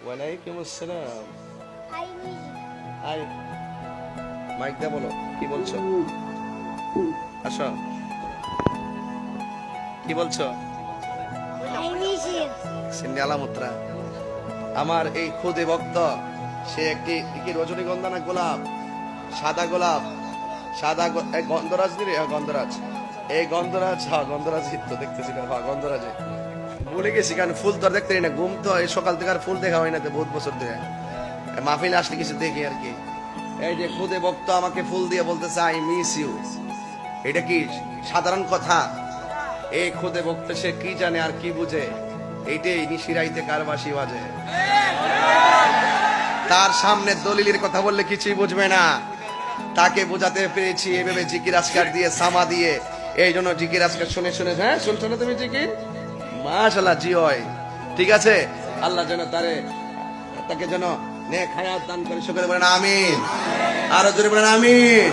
ওয়ালাইকুম আসসালাম। I miss high, mic দা বলো, কি বলছো? আসো, কি বলছো? I miss you. সিন্নি আলামুত্রা, আমার এই খুদে ভক্ত, সে একটি কি রজনীগন্ধা না গোলাপ, সাদা গোলাপ, এই গন্ধরাজ দিলে, গন্ধরাজ, এই গন্ধরাজ, হ্যাঁ গন্ধরাজ তো দেখতেছিল, হ্যাঁ গন্ধরাজে ভুলে গেছি, কারণ ফুল তো আর দেখতে না, ঘুম তো এই সকাল থেকে আর ফুল দেখা হয় না তো, বহুত বছর ধরে মাহফিলে আসলে কিছু দেখি আর কি। এই যে খুদে ভক্ত আমাকে ফুল দিয়ে বলতেছে আই মিস ইউ, এটা কি সাধারণ কথা? এই খুদে ভক্ত সে কি জানে আর কি বুঝে? এইটাই নিশিরাইতে কার বাঁশি বাজে, তার সামনে দলিলের কথা বললে কিছুই বুঝবে না। তাকে বোঝাতে পেরেছি এভাবে জিকির আজকার দিয়ে, সামা দিয়ে। এই জন্য জিকির আজকার শুনে শুনে, হ্যাঁ শুনছো না তুমি জিকির? মাশাআল্লাহ, জি হয়, ঠিক আছে। আল্লাহ যেন তাকে যেন নেক হায়াত দান করে, সকলে বলেন আমিন, আরো জোরে বলেন আমিন।